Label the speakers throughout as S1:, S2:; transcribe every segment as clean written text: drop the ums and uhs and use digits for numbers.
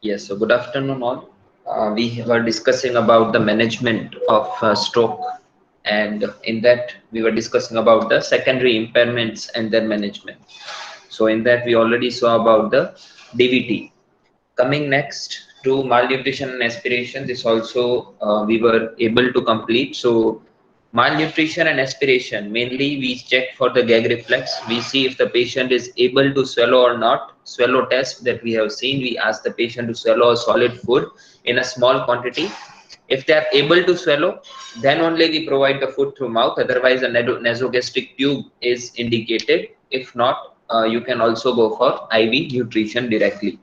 S1: Yes, so good afternoon all. We were discussing about the management of stroke, and in that we were discussing about the secondary impairments and their management. So in that we already saw about the DVT. Coming next to malnutrition and aspiration, this also we were able to complete. So malnutrition and aspiration, mainly we check for the gag reflex. We see if the patient is able to swallow or not. Swallow test that we have seen, we ask the patient to swallow a solid food in a small quantity. If they are able to swallow, then only we provide the food through mouth. Otherwise, a nasogastric tube is indicated. If not, you can also go for IV nutrition directly.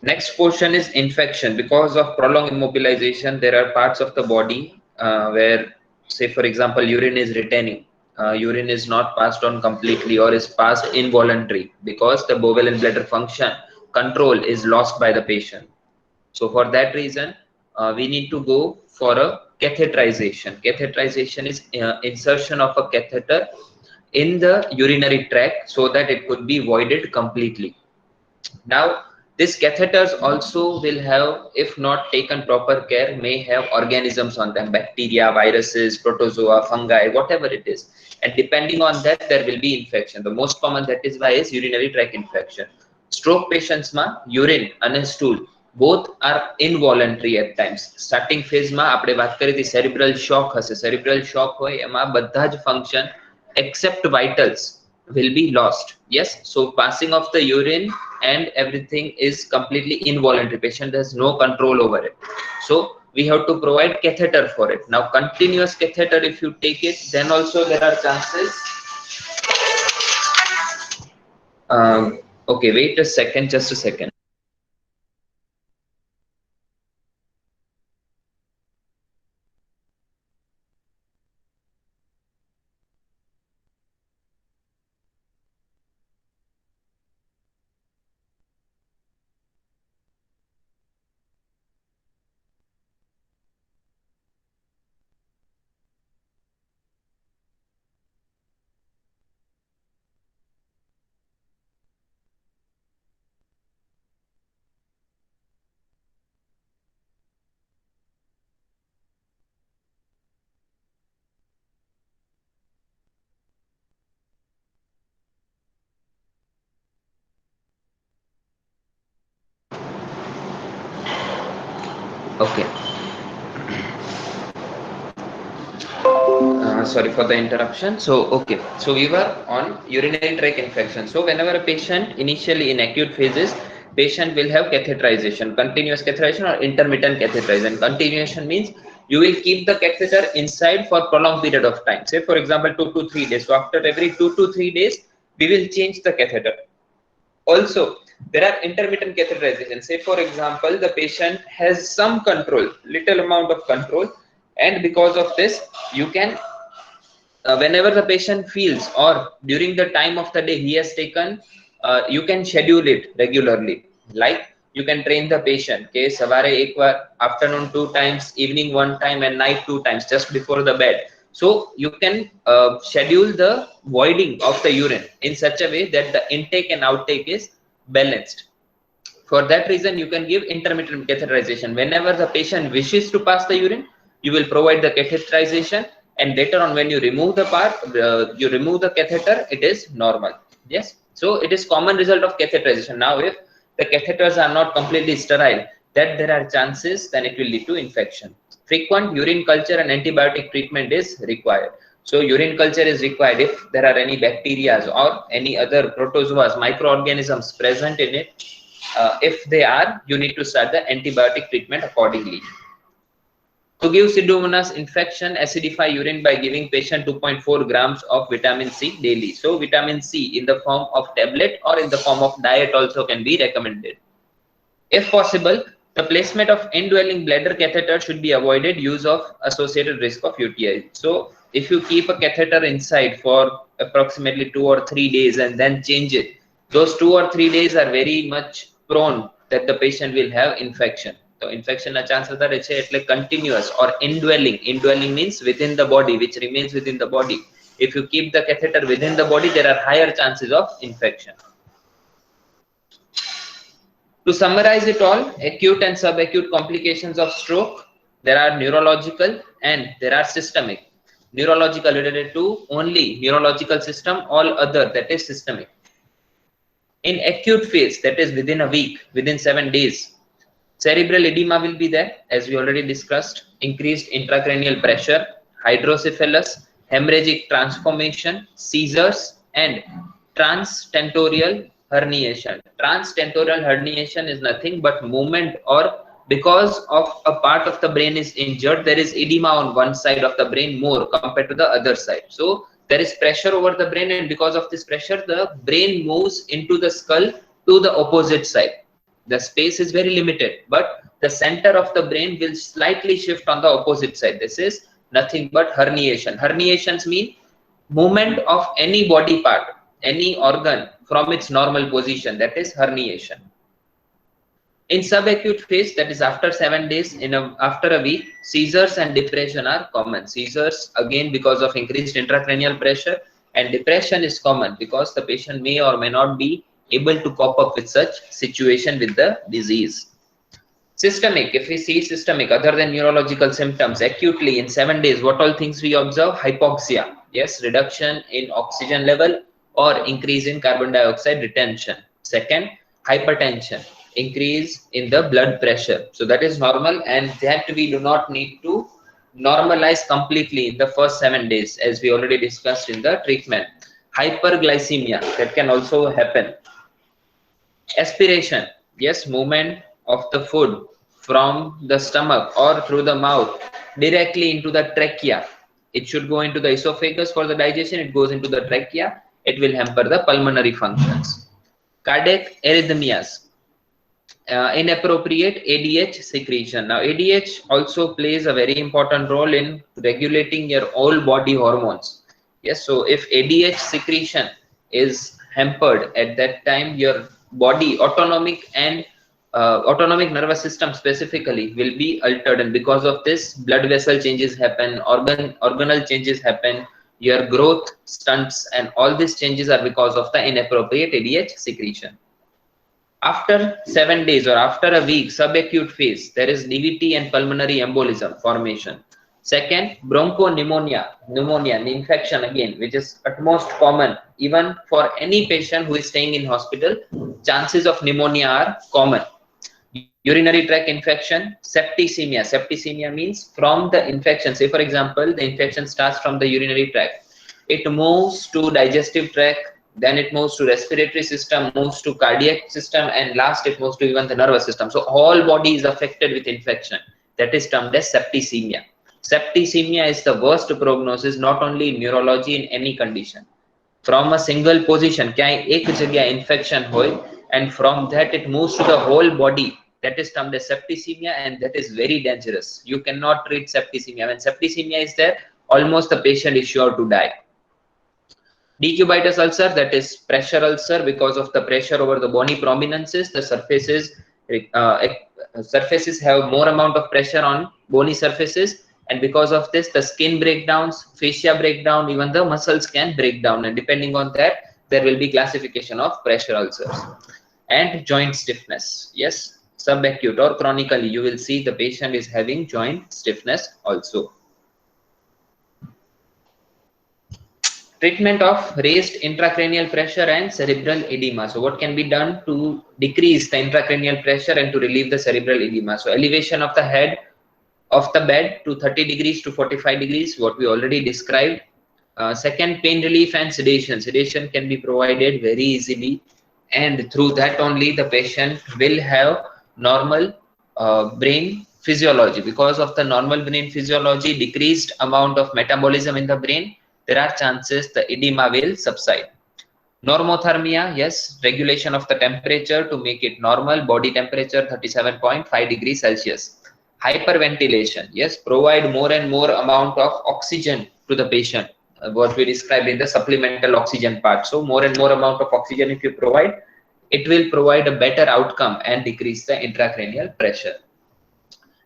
S1: Next portion is infection. Because of prolonged immobilization, there are parts of the body where, say for example, urine is retaining. Urine is not passed on completely or is passed involuntary because the bowel and bladder function control is lost by the patient. So for that reason, we need to go for a catheterization. Catheterization is insertion of a catheter in the urinary tract so that it could be voided completely. Now, these catheters also will have, if not taken proper care, may have organisms on them, bacteria, viruses, protozoa, fungi, whatever it is. And depending on that, there will be infection. The most common that is why is urinary tract infection. Stroke patients ma urine and stool both are involuntary at times. Starting phase માં આપણે વાત કરી હતી cerebral shock હશે. Cerebral shock હોય એમાં બધા જ function except vitals will be lost. Yes, so passing of the urine and everything is completely involuntary. Patient has no control over it. So we have to provide catheter for it. Now continuous catheter, if you take it, then also there are chances. Okay, wait a second, just a second. Okay. Sorry for the interruption. So, okay. So we were on urinary tract infection. So whenever a patient initially in acute phases, patient will have catheterization, continuous catheterization or intermittent catheterization. Continuation means you will keep the catheter inside for prolonged period of time. Say for example, 2 to 3 days. So after every 2 to 3 days, we will change the catheter. Also, there are intermittent catheterization. Say for example, the patient has some control, little amount of control, and because of this, you can whenever the patient feels or during the time of the day he has taken, you can schedule it regularly. Like you can train the patient, okay, savare ek bar, afternoon 2 times, evening 1 time, and night 2 times, just before the bed. So you can schedule the voiding of the urine in such a way that the intake and outtake is balanced. For that reason, you can give intermittent catheterization. Whenever the patient wishes to pass the urine, you will provide the catheterization, and later on when you remove the part, you remove the catheter, it is normal. Yes, so it is common result of catheterization. Now if the catheters are not completely sterile, that there are chances, then it will lead to infection. Frequent urine culture and antibiotic treatment is required. So urine culture is required if there are any bacteria or any other protozoas, microorganisms present in it. If they are, you need to start the antibiotic treatment accordingly. To give Pseudomonas infection, acidify urine by giving patient 2.4 grams of vitamin C daily. So vitamin C in the form of tablet or in the form of diet also can be recommended. If possible, the placement of indwelling bladder catheter should be avoided, use of associated risk of UTI. So if you keep a catheter inside for approximately 2 or 3 days and then change it, those 2 or 3 days are very much prone that the patient will have infection. So infection na chance વધારે છે એટલે continuous or indwelling. Indwelling means within the body, which remains within the body. If you keep the catheter within the body, there are higher chances of infection. To summarize it all, acute and subacute complications of stroke, there are neurological and there are systemic. Neurological related to only neurological system, all other that is systemic. In acute phase, that is within a week, within 7 days, cerebral edema will be there, as we already discussed, increased intracranial pressure, hydrocephalus, hemorrhagic transformation, seizures, and transtentorial herniation. Transtentorial herniation is nothing but movement, or because of a part of the brain is injured, there is edema on one side of the brain more compared to the other side. So there is pressure over the brain, and because of this pressure, the brain moves into the skull to the opposite side. The space is very limited, but the center of the brain will slightly shift on the opposite side. This is nothing but herniation. Herniations mean movement of any body part, any organ from its normal position. That is herniation. In subacute phase, that is after 7 days, after a week, seizures and depression are common. Seizures again because of increased intracranial pressure, and depression is common because the patient may or may not be able to cope up with such situation with the disease. Systemic, if we see systemic, other than neurological symptoms, acutely in 7 days, what all things we observe? Hypoxia, yes, reduction in oxygen level or increase in carbon dioxide retention. Second, hypertension, increase in the blood pressure. So that is normal, and that we do not need to normalize completely in the first 7 days, as we already discussed in the treatment. Hyperglycemia, that can also happen. Aspiration, yes, movement of the food from the stomach or through the mouth directly into the trachea. It should go into the esophagus for the digestion. It goes into the trachea. It will hamper the pulmonary functions. Cardiac arrhythmias, inappropriate ADH secretion. Now ADH also plays a very important role in regulating your whole body hormones. Yes, so if ADH secretion is hampered at that time, your body autonomic and autonomic nervous system specifically will be altered, and because of this blood vessel changes happen, organal changes happen, your growth stunts, and all these changes are because of the inappropriate ADH secretion. After 7 days or after a week, subacute phase, there is DVT and pulmonary embolism formation. Second, bronchopneumonia, an infection again, which is utmost common. Even for any patient who is staying in hospital, chances of pneumonia are common. Urinary tract infection, septicemia. Septicemia means from the infection. Say for example, the infection starts from the urinary tract. It moves to digestive tract, then it moves to respiratory system, moves to cardiac system, and last it moves to even the nervous system. So whole body is affected with infection. That is termed as septicemia. Septicemia is the worst prognosis, not only in neurology, in any condition. From a single position, kya ek jagah infection hoy, and from that it moves to the whole body. That is termed as septicemia, and that is very dangerous. You cannot treat septicemia. When septicemia is there, almost the patient is sure to die. Decubitus ulcer, that is pressure ulcer because of the pressure over the bony prominences. The surfaces have more amount of pressure on bony surfaces, and because of this, the skin breakdowns, fascia breakdown, even the muscles can break down, and depending on that, there will be classification of pressure ulcers. And joint stiffness, yes, subacute or chronically, you will see the patient is having joint stiffness also. Treatment of raised intracranial pressure and cerebral edema. So what can be done to decrease the intracranial pressure and to relieve the cerebral edema? So elevation of the head of the bed to 30 degrees to 45 degrees, what we already described. Second, pain relief and sedation. Sedation can be provided very easily, and through that only the patient will have normal brain physiology. Because of the normal brain physiology, decreased amount of metabolism in the brain, there are chances the edema will subside. Normothermia, yes, regulation of the temperature to make it normal, body temperature 37.5 degrees Celsius. Hyperventilation, yes, provide more and more amount of oxygen to the patient, what we described in the supplemental oxygen part. So more and more amount of oxygen if you provide, it will provide a better outcome and decrease the intracranial pressure.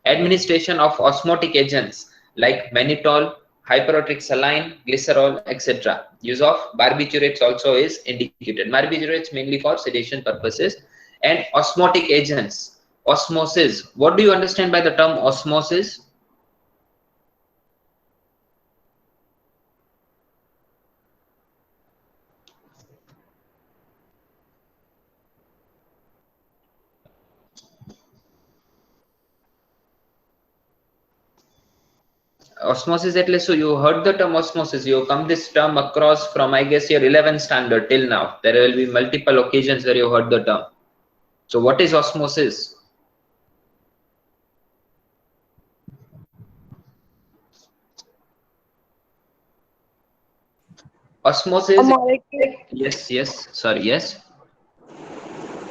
S1: Administration of osmotic agents like mannitol, hyperotic saline, glycerol, etc. Use of barbiturates also is indicated. Barbiturates mainly for sedation purposes, And osmotic agents, osmosis. What do you understand by the term osmosis? Osmosis એટલે શું? You heard the term osmosis, you come this term across from I guess your 11th standard till now. There will be multiple occasions where you heard the term. So what is osmosis? Osmosis,
S2: A molecule,
S1: yes, sorry, yes.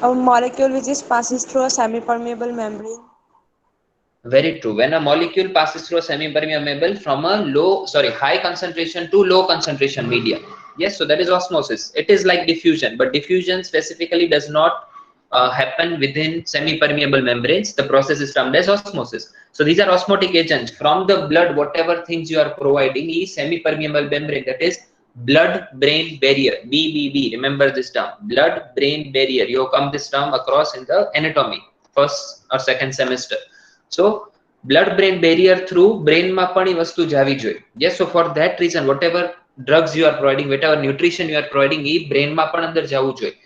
S2: a molecule which is passes through a semi-permeable membrane.
S1: Very true. When a molecule passes through a semi-permeable from a high concentration to low concentration medium. Yes, so that is osmosis. It is like diffusion, but diffusion specifically does not happen within semi-permeable membranes. The process is termed as osmosis. So these are osmotic agents. From the blood, whatever things you are providing is semi-permeable membrane, that is blood-brain barrier, BBB. Remember this term, blood-brain barrier. You come this term across in the anatomy, first or second semester. So blood brain barrier through brain માં પણ એ વસ્તુ જાવી જોઈએ. Yes, so for that reason whatever drugs you are providing, whatever nutrition you are providing, A brain માં પણ અંદર જાવું જોઈએ.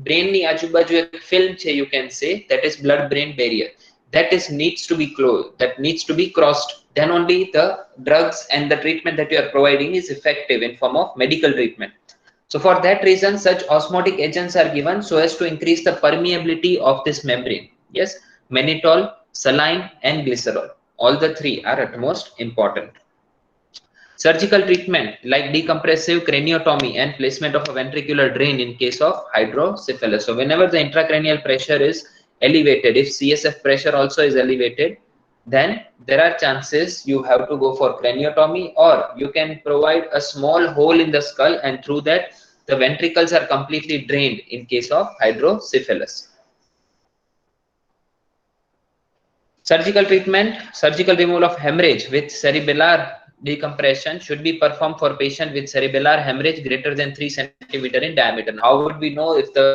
S1: Brain ની આજુબાજુ એક film છે, you can say, that is blood brain barrier, that is needs to be closed, that needs to be crossed. Then only the drugs and the treatment that you are providing is effective in form of medical treatment. So for that reason such osmotic agents are given so as to increase the permeability of this membrane. Yes, mannitol, saline and glycerol, all the three are at most important. Surgical treatment like decompressive craniotomy and placement of a ventricular drain in case of hydrocephalus. So whenever the intracranial pressure is elevated, if CSF pressure also is elevated, then there are chances you have to go for craniotomy, or you can provide a small hole in the skull and through that the ventricles are completely drained in case of hydrocephalus. Surgical treatment, surgical removal of hemorrhage with cerebellar decompression should be performed for patient with cerebellar hemorrhage greater than 3 cm in diameter. How would we know if the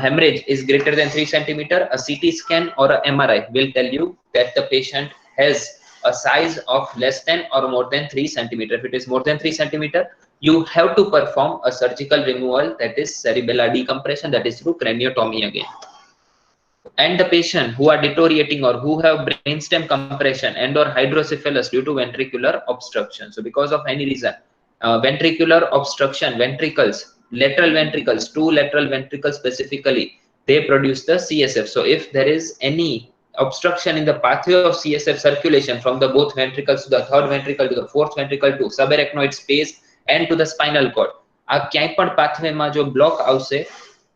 S1: hemorrhage is greater than 3 cm? A CT scan or a MRI will tell you that the patient has a size of less than or more than 3 cm. If it is more than 3 cm, you have to perform a surgical removal, that is cerebellar decompression, that is through craniotomy again. And the patient who are deteriorating or who have brainstem compression and or hydrocephalus due to ventricular obstruction. So because of any reason, ventricular obstruction, ventricles, lateral ventricles, two lateral ventricles specifically, they produce the CSF. So if there is any obstruction in the pathway of CSF circulation from the both ventricles to the third ventricle to the fourth ventricle to subarachnoid space and to the spinal cord, આ ક્યાંય પણ પાથવેમાં જો block આવશે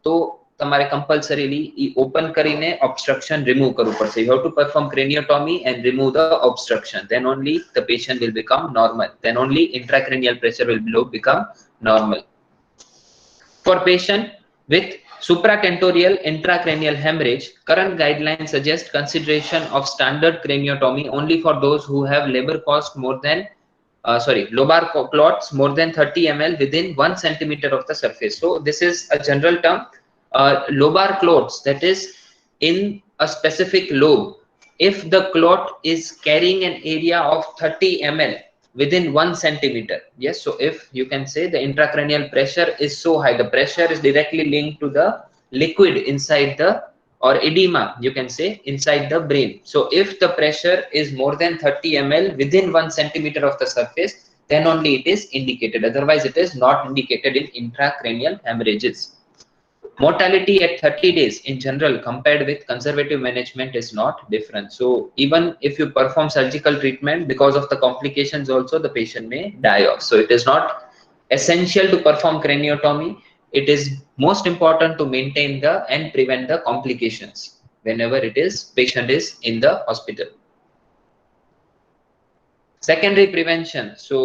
S1: તો તમારે compulsorily open કરીને obstruction remove કરવું પડશે. You have to perform craniotomy and remove the obstruction. Then only the patient will become normal. Then only intracranial pressure will become normal. For patient with supratentorial intracranial hemorrhage, current guidelines suggest consideration of standard craniotomy only for those who have lobar clots more than 30 ml within 1 centimeter of the surface. So this is a general term. Lobar clots, that is in a specific lobe, if the clot is carrying an area of 30 ml within 1 centimeter. Yes, so if you can say the intracranial pressure is so high, the pressure is directly linked to the liquid inside the, or edema you can say, inside the brain. So if the pressure is more than 30 ml within 1 centimeter of the surface, then only it is indicated. Otherwise it is not indicated in intracranial hemorrhages. Mortality at 30 days in general compared with conservative management is not different. So even if you perform surgical treatment, because of the complications also the patient may die off. So it is not essential to perform craniotomy. It is most important to maintain the and prevent the complications whenever it is patient is in the hospital. Secondary prevention. So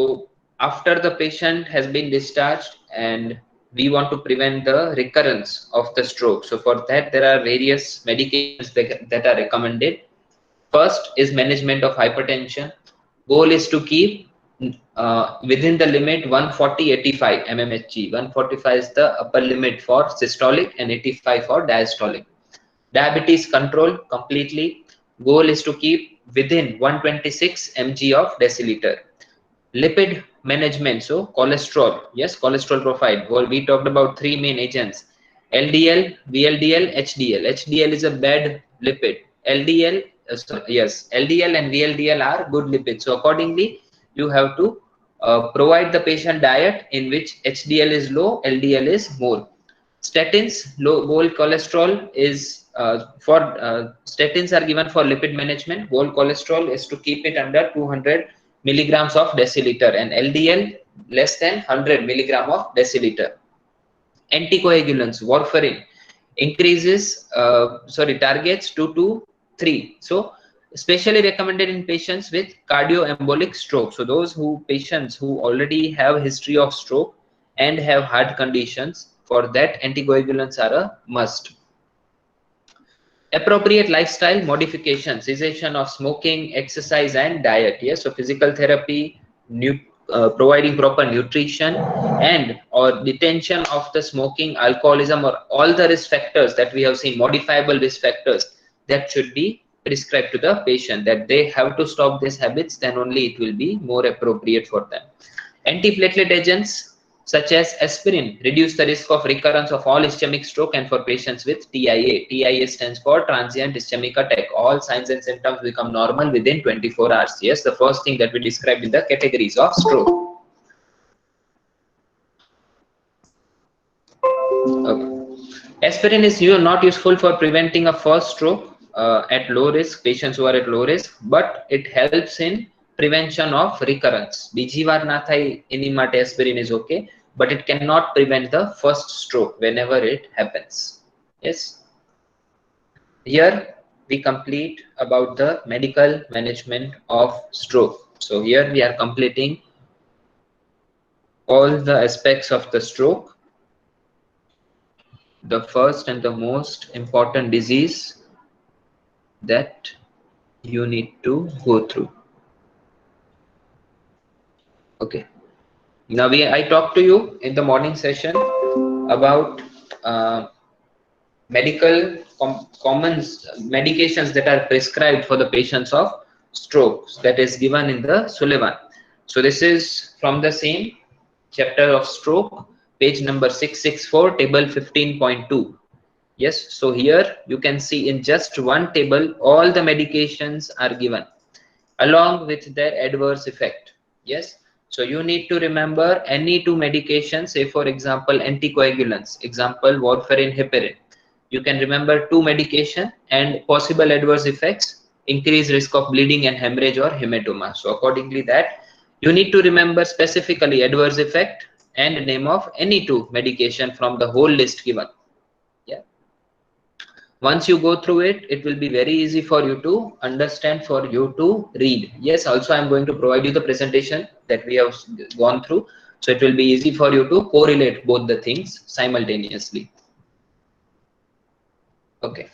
S1: after the patient has been discharged and we want to prevent the recurrence of the stroke. So for that there are various medications that are recommended. First is management of hypertension. Goal is to keep within the limit 140-85 mmHg. 145 is the upper limit for systolic and 85 for diastolic. Diabetes control completely. Goal is to keep within 126 mg of deciliter. Lipid management, so cholesterol, yes, cholesterol profile. Well, we talked about three main agents: LDL, VLDL, HDL. HDL is a bad lipid. LDL, yes, LDL and VLDL are good lipids. So accordingly, you have to provide the patient diet in which HDL is low, LDL is more. Statins, low goal cholesterol is statins are given for lipid management. Goal cholesterol is to keep it under 200 milligrams of deciliter, and LDL less than 100 milligram of deciliter. Anticoagulants, warfarin increases, targets 2 to 3. So especially recommended in patients with cardioembolic stroke. So those patients who already have history of stroke and have heart conditions, for that anticoagulants are a must. Appropriate lifestyle modification, cessation of smoking, exercise and diet. Yes, so physical therapy, providing proper nutrition, and or detention of the smoking, alcoholism, or all the risk factors that we have seen, modifiable risk factors, that should be prescribed to the patient, that they have to stop these habits, then only it will be more appropriate for them. Antiplatelet agents such as aspirin reduce the risk of recurrence of all ischemic stroke, and for patients with TIA. TIA stands for transient ischemic attack. All signs and symptoms become normal within 24 hours. Yes, the first thing that we described in the categories of stroke. Okay. Aspirin is not useful for preventing a first stroke at low risk, patients who are at low risk, but it helps in prevention of recurrence. Biji var na thai એની માટે aspirin is okay, but it cannot prevent the first stroke whenever it happens. Yes. Here we complete about the medical management of stroke. So here we are completing all the aspects of the stroke. The first and the most important disease that you need to go through. Okay. Now I talked to you in the morning session about common medications that are prescribed for the patients of strokes, that is given in the Sullivan. So this is from the same chapter of stroke, page number 664, table 15.2. Yes, so here you can see in just one table all the medications are given along with their adverse effect. Yes, so you need to remember any two medications, say for example anticoagulants, example warfarin, heparin. You can remember two medication and possible adverse effects: increased risk of bleeding and hemorrhage or hematoma. So accordingly that you need to remember specifically adverse effect and name of any two medication from the whole list given. Yeah. Once you go through it, it will be very easy for you to understand, for you to read. Yes, also I'm going to provide you the presentation that we have gone through, so it will be easy for you to correlate both the things simultaneously. Okay.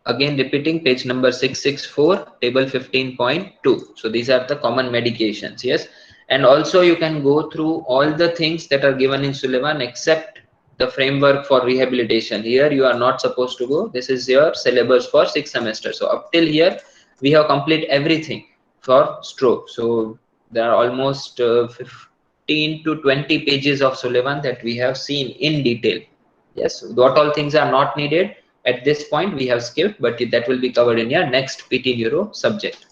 S1: Again repeating, page number 664, table 15.2. So these are the common medications. Yes, and also you can go through all the things that are given in Sullivan except the framework for rehabilitation. Here you are not supposed to go. This is your syllabus for 6 semesters. So up till here we have complete everything for stroke. So there are almost 15 to 20 pages of Sullivan that we have seen in detail. Yes, what all things are not needed at this point we have skipped, but that will be covered in your next PT Neuro subject.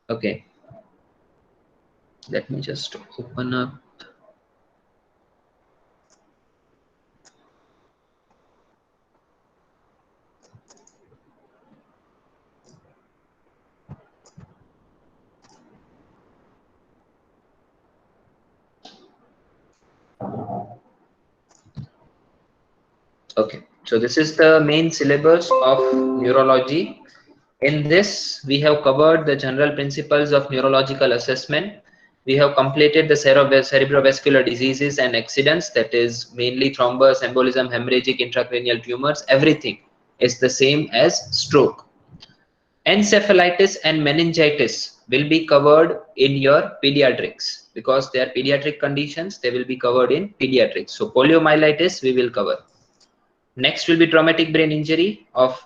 S1: Okay, let me just open up. Okay, so this is the main syllabus of neurology. In this, we have covered the general principles of neurological assessment. We have completed the cerebrovascular diseases and accidents, that is mainly thrombus, embolism, hemorrhagic intracranial tumors. Everything is the same as stroke. Encephalitis and meningitis will be covered in your pediatrics because they are pediatric conditions. They will be covered in pediatrics. So poliomyelitis we will cover. Next will be traumatic brain injury of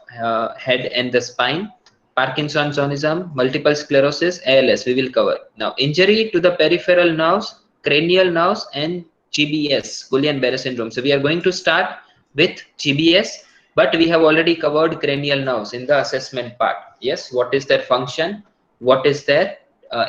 S1: head and the spine. Parkinsonism, multiple sclerosis, ALS we will cover. Now injury to the peripheral nerves, cranial nerves and GBS, Guillain-Barré syndrome. So we are going to start with GBS, but we have already covered cranial nerves in the assessment part. Yes, what is their function, what is their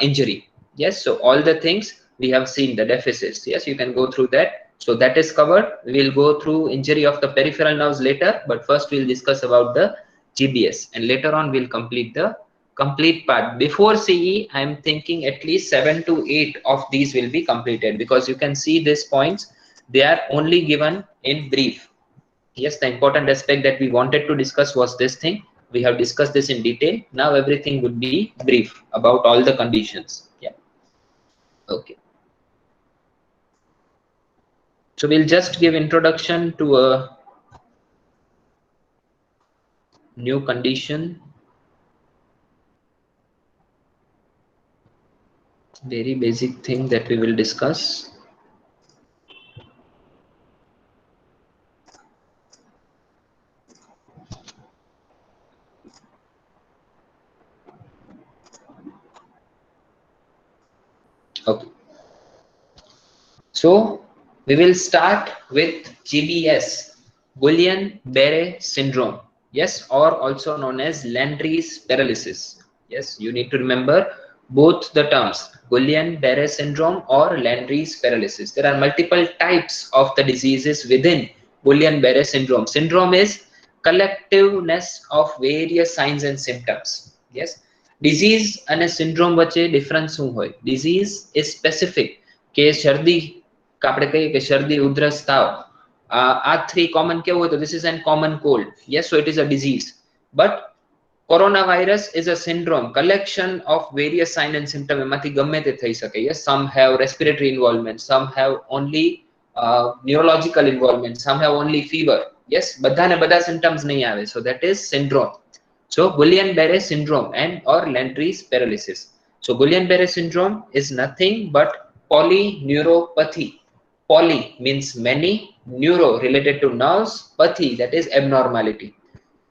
S1: injury. Yes, so all the things we have seen, the deficits. Yes, you can go through that. So that is covered. We will go through injury of the peripheral nerves later, but first we will discuss about the GBS, and later on we'll complete the complete part. Before CE, I am thinking at least 7 to 8 of these will be completed, because you can see these points, they are only given in brief. Yes, the important aspect that we wanted to discuss was this thing. We have discussed this in detail. Now everything would be brief about all the conditions. Yeah. Okay. So we'll just give introduction to a new condition. Very basic thing that we will discuss. Okay. So we will start with GBS, Guillain-Barré syndrome. Yes, or also known as Landry's paralysis. Yes, you need to remember both the terms, Guillain-Barré syndrome or Landry's paralysis. There are multiple types of the diseases within Guillain-Barré syndrome. Syndrome is collectiveness of various signs and symptoms. Yes, disease and a syndrome વચ્ચે difference શું હોય? Disease is specific, કે શરદી આપણે કહીએ કે શરદી ઉધરસ તાવ, આ three common કેવું હોય તો this is an common cold. Yes, so it is a disease. But coronavirus is a syndrome, collection of various signs and symptoms. એમાંથી ગમે તે થઈ શકે. Yes, some have respiratory involvement, some have only neurological involvement, some have only fever. Yes, બધાને બધા symptoms નહીં આવે. So that is syndrome. So Guillain-Barré syndrome and or Landry's paralysis. So Guillain-Barré syndrome is nothing but polyneuropathy. Poly means many, neuro related to nerves, pathy that is abnormality.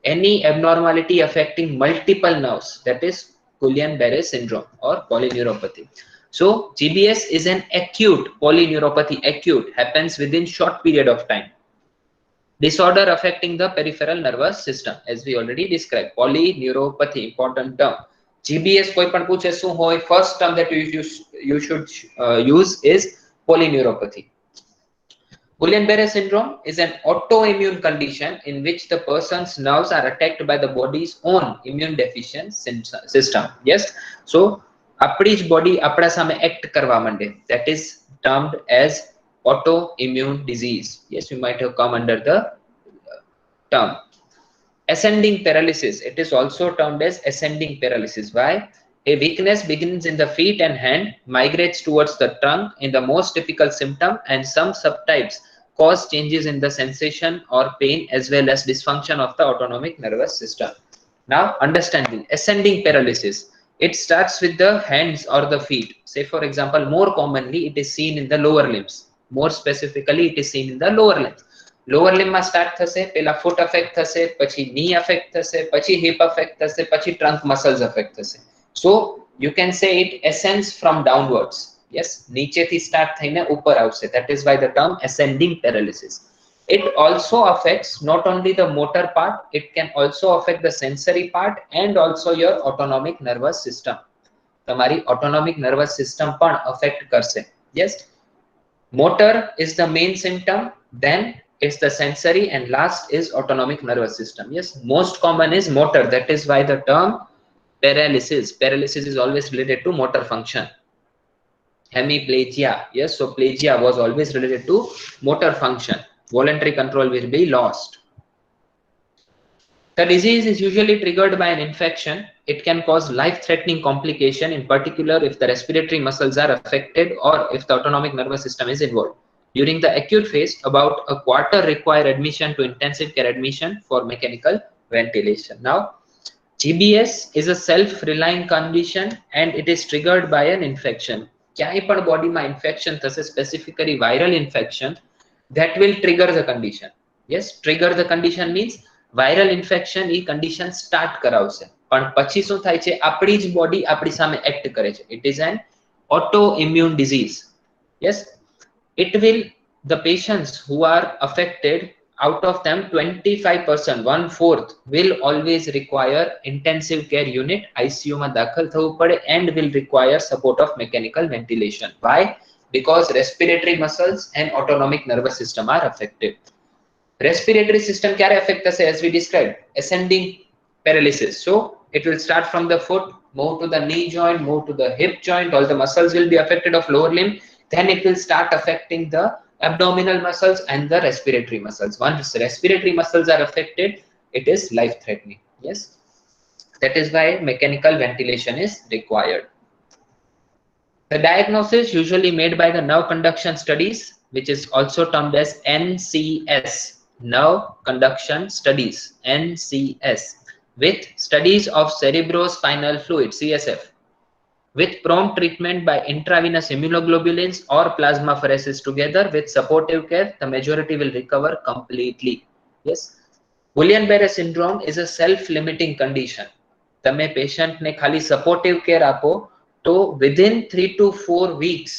S1: Any abnormality affecting multiple nerves, that is Guillain-Barré syndrome or polyneuropathy. So GBS is an acute polyneuropathy. Acute happens within short period of time. Disorder affecting the peripheral nervous system, as we already described. Polyneuropathy, important term. GBS koi pan puche શું હોય, first term that you should use is polyneuropathy. Guillain-Barré syndrome is an autoimmune condition in which the person's nerves are attacked by the body's own immune deficient system. Yes, so આપણી જ body આપણા સામે act કરવા માંડે. That is termed as autoimmune disease. Yes, you might have come under the term. Ascending paralysis, it is also termed as ascending paralysis. Why? A weakness begins in the feet and hand, migrates towards the trunk in the most typical symptom, and some subtypes cause changes in the sensation or pain as well as dysfunction of the autonomic nervous system. Now understanding ascending paralysis, it starts with the hands or the feet. Say for example, more commonly it is seen in the lower limbs. More specifically it is seen in the lower limbs. Lower limb માં start થશે, પેલા foot affect થશે, પછી knee affect થશે, પછી hip affect થશે, પછી trunk muscles affect થશે. So you can say it ascends from downwards. Yes, નીચેથી start થઈને ઉપર આવશે. That is why the term ascending paralysis. It also affects not only the motor part, it can also affect the sensory part and also your autonomic nervous system. તમારી autonomic nervous system પણ affect કરશે. Yes, motor is the main symptom, then it's the sensory, and last is autonomic nervous system. Yes, most common is motor. That is why the term paralysis is always related to motor function. Hemiplegia, yes, so plegia was always related to motor function. Voluntary control will be lost. The disease is usually triggered by an infection. It can cause life-threatening complication, in particular if the respiratory muscles are affected or if the autonomic nervous system is involved. During the acute phase, about a quarter require admission to intensive care admission for mechanical ventilation. Now, GBS is a self-reliant condition and it is triggered by an infection. ક્યાંય પણ બોડીમાં infection થશે, specifically viral infection, that will trigger the condition. Yes, trigger the condition means viral infection A condition start કરાવશે, પણ પછી શું થાય છે, આપણી જ બોડી આપણી સામે એક્ટ કરે છે. It is an autoimmune disease. Yes, it will, the patients who are affected, out of them 25%, 1/4 will always require intensive care unit, ICU માં દાખલ થવું પડે, and will require support of mechanical ventilation. Why? Because respiratory muscles and autonomic nervous system are affected. Respiratory system kyare affect thase? As we described, ascending paralysis. So it will start from the foot, move to the knee joint, move to the hip joint, all the muscles will be affected of lower limb, then it will start affecting the abdominal muscles and the respiratory muscles. Once respiratory muscles are affected, it is life threatening. Yes, that is why mechanical ventilation is required. The diagnosis usually made by the nerve conduction studies, which is also termed as NCS, nerve conduction studies, NCS, with studies of cerebrospinal fluid, CSF, with prompt treatment by intravenous immunoglobulins or plasmapheresis together with supportive care, the majority will recover completely. Yes, Guillain-Barré syndrome is a self-limiting condition. તમે પેશન્ટને ખાલી supportive care આપો તો within 3 to 4 weeks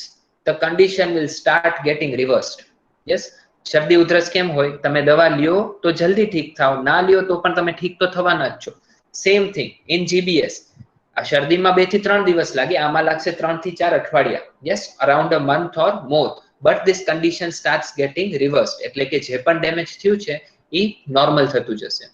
S1: the condition will start getting reversed. Yes, શરદી ઉધરસ કેમ હોય, તમે દવા લ્યો તો જલ્દી ઠીક થાવ, ના લ્યો તો પણ તમે ઠીક તો થવાના જ છો. Same thing in GBS. આ શરદીમાં 2 થી 3 દિવસ લાગે, આમાં લાગશે 3 થી 4 અઠવાડિયા. Yes, around a month or more, but this condition starts getting reversed, એટલે કે જે પણ ડેમેજ થયું છે એ નોર્મલ થતું જશે.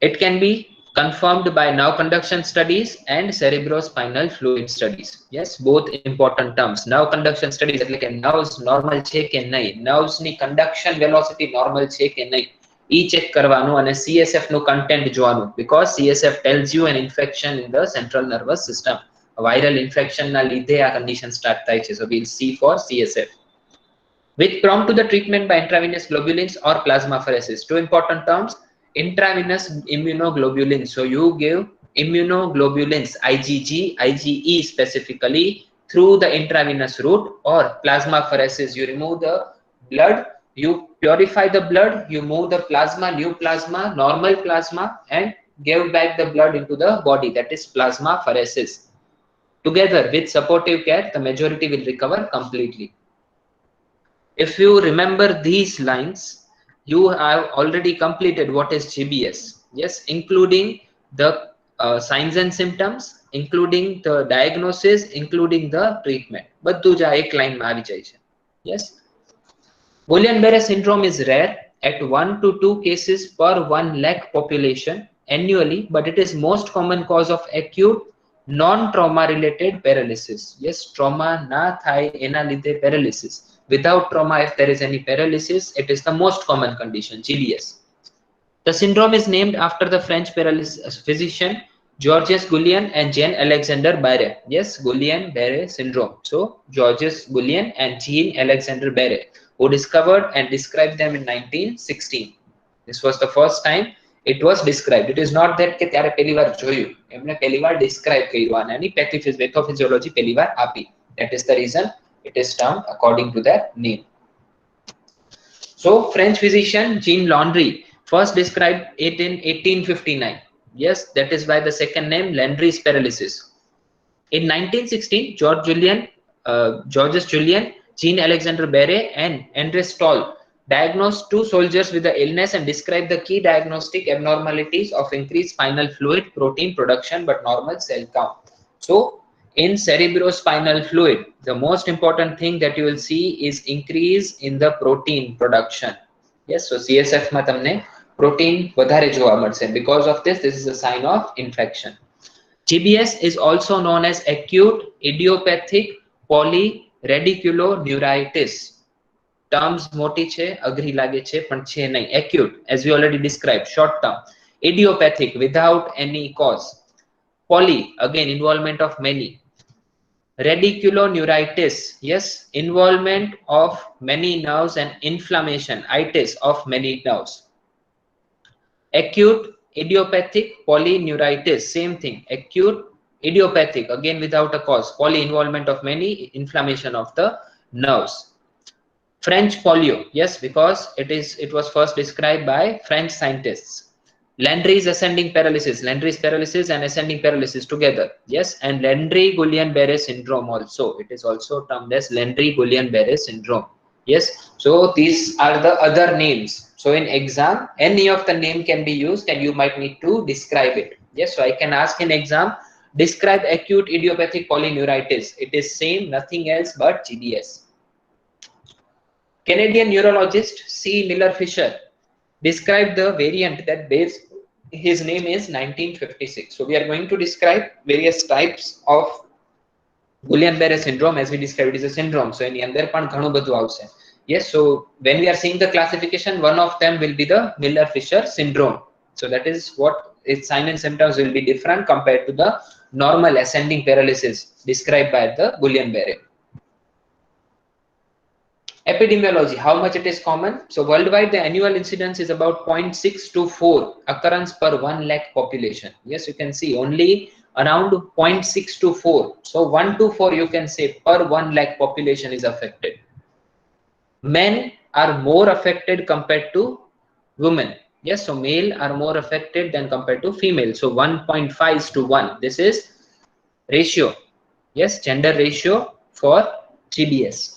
S1: It can be confirmed by nerve conduction studies and cerebrospinal fluid studies. Yes, both important terms. Nerve conduction studies એટલે કે nerves normal છે કે નહીં, nerves ની conduction velocity normal છે કે નહીં, એ check કરવાનું, અને CSF નું content જોવાનું, because CSF tells you an infection in the central nervous system. A viral infection ના લીધે આ condition start થાય છે. So we'll see for CSF. With prompt to the treatment by intravenous globulins or plasmapheresis. Two important terms. Intravenous immunoglobulins. So you give immunoglobulins, IgG, IgE specifically, through the intravenous route, or plasmapheresis. You remove the blood, you purify the blood, you move the plasma, new plasma, normal plasma, and give back the blood into the body. That is plasmapheresis. Together with supportive care, the majority will recover completely. If you remember these lines, you have already completed what is GBS. Yes, including the signs and symptoms, including the diagnosis, including the treatment. બધું જ આ એક લાઈનમાં આવી જાય છે. Yes, Guillain-Barré syndrome is rare at 1 to 2 cases per 1 lakh population annually, but it is most common cause of acute non-trauma related paralysis. Yes, trauma na થાય એના લીધે paralysis. Without trauma, if there is any paralysis, it is the most common condition, GBS. The syndrome is named after the French paralysis physician Georges Guillain and Jean-Alexandre Barré. Yes, Guillain-Barré syndrome. So, Georges Guillain and Jean-Alexandre Barré, who discovered and described them in 1916. This was the first time it was described. It is not that કે ત્યારે પહેલી વાર જોયું, એમને પહેલી વાર describe કર્યું આની pathophysiology પહેલી વાર આપી. That is the reason it is termed according to that name. So French physician Jean Landry first described it in 1859. Yes, that is why the second name Landry's paralysis. In 1916, Georges Julian, Jean-Alexandre Barré, and André Stoll diagnosed 2 soldiers with the illness and described the key diagnostic abnormalities of increased spinal fluid protein production but normal cell count. So in cerebrospinal fluid, the most important thing that you will see is increase in the protein production. Yes, so CSF માં તમને protein વધારે જોવા મળશે. Because of this is a sign of infection. GBS is also known as acute idiopathic polyradiculoneuritis. Terms મોટી છે, અઘરી લાગે છે, પણ છે નહીં. Acute, as we already described, short term. Idiopathic, without any cause. Poly, again involvement of many. Radiculoneuritis, yes, involvement of many nerves and inflammation, itis of many nerves. Acute Idiopathic polyneuritis, same thing. Acute idiopathic, again without a cause. Poly involvement of many, inflammation of the nerves. French polio, yes, because it was first described by French scientists. Landry's ascending paralysis, Landry's paralysis and ascending paralysis together, yes, and Landry-Guillain-Barré syndrome also. It is also termed as Landry-Guillain-Barré syndrome. Yes, so these are the other names. So in exam, any of the name can be used and you might need to describe it. Yes, so I can ask in exam, describe acute idiopathic polyneuritis. It is same, nothing else but GBS. Canadian neurologist C. Miller Fisher described the variant that bears his name is 1956. So we are going to describe various types of Guillain-Barré syndrome as we described. It is a syndrome. So એની અંદર પણ ઘણું બધું આવશે. Yes, so when we are seeing the classification, one of them will be the Miller-Fisher syndrome. So that is what its sign and symptoms will be different compared to the normal ascending paralysis described by the Guillain-Barré. Epidemiology, how much it is common? So worldwide, the annual incidence is about 0.6 to 4 occurrence per 1 lakh population. Yes, you can see only around 0.6 to 4. So 1 to 4, you can say per 1 lakh population is affected. Men are more affected compared to women. Yes, so male are more affected than compared to female. So 1.5 is to 1. This is ratio. Yes, gender ratio for GBS.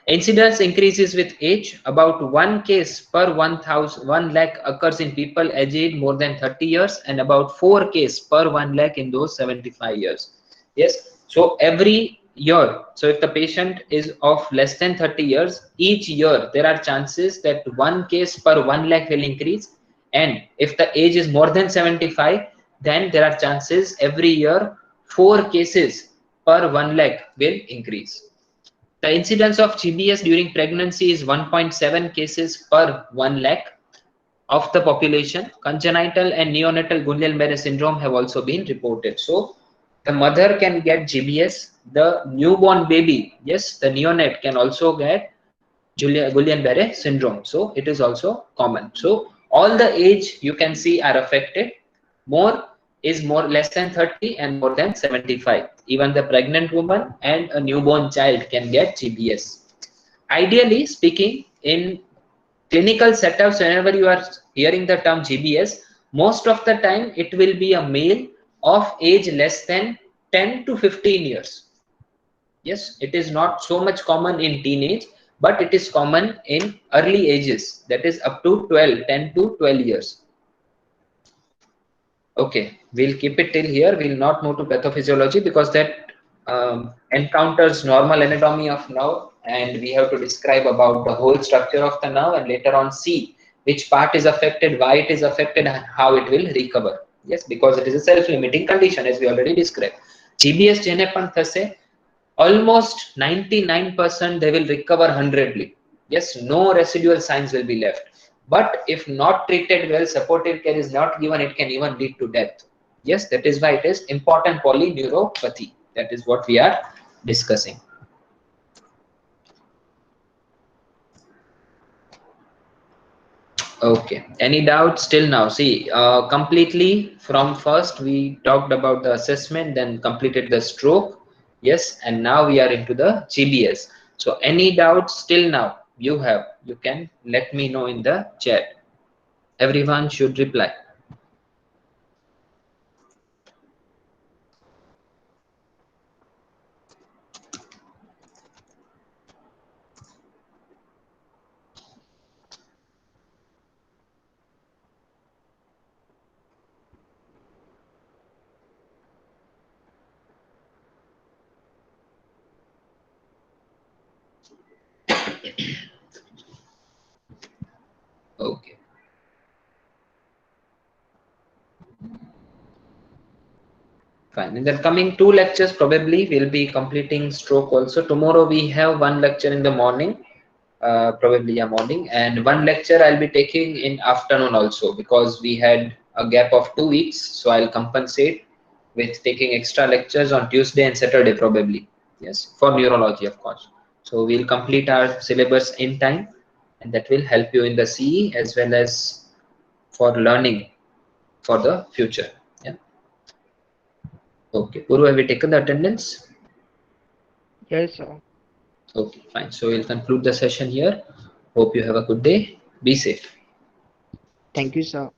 S1: Incidence increases with age. About 1 case per 1 lakh occurs in people aged more than 30 years and about 4 cases per 1 lakh in those 75 years. Yes, so every year, so if the patient is of less than 30 years, each year there are chances that 1 case per 1 lakh will increase, and if the age is more than 75, then there are chances every year 4 cases per 1 lakh will increase. The incidence of GBS during pregnancy is 1.7 cases per 1 lakh of the population. Congenital and neonatal Guillain-Barré syndrome have also been reported. So the mother can get GBS, the newborn baby, yes, the neonate can also get Guillain-Barré syndrome. So it is also common. So all the age you can see are affected. More is less than 30 and more than 75. Even the pregnant woman and a newborn child can get GBS. Ideally speaking, in clinical setups, whenever you are hearing the term GBS, most of the time it will be a male of age less than 10 to 15 years. Yes, it is not so much common in teenage, but it is common in early ages, that is up to 10 to 12 years. Okay, we'll keep it till here. We'll not move to pathophysiology because that encounters normal anatomy of nerve, and we have to describe about the whole structure of the nerve and later on see which part is affected, why it is affected, and how it will recover. Yes, because it is a self-limiting condition as we already described. GBS jene pan thase, almost 99% they will recover 100%. Yes, no residual signs will be left. But if not treated well, supportive care is not given, it can even lead to death. Yes, that is why it is important polyneuropathy. That is what we are discussing. Okay, any doubts till now? See, completely from first we talked about the assessment, then completed the stroke. Yes, and now we are into the GBS. So any doubts till now you have, you can let me know in the chat. Everyone should reply. Okay. Fine. In the coming 2 lectures, probably we'll be completing stroke also. Tomorrow we have 1 lecture in the morning, probably a morning, and 1 lecture I'll be taking in afternoon also because we had a gap of 2 weeks. So I'll compensate with taking extra lectures on Tuesday and Saturday probably. Yes, for neurology, of course. So we'll complete our syllabus in time, and that will help you in the CE as well as for learning for the future. Yeah. Okay. Puru, have you taken the attendance?
S3: Yes, sir.
S1: Okay, fine. So we'll conclude the session here. Hope you have a good day. Be safe.
S3: Thank you, sir.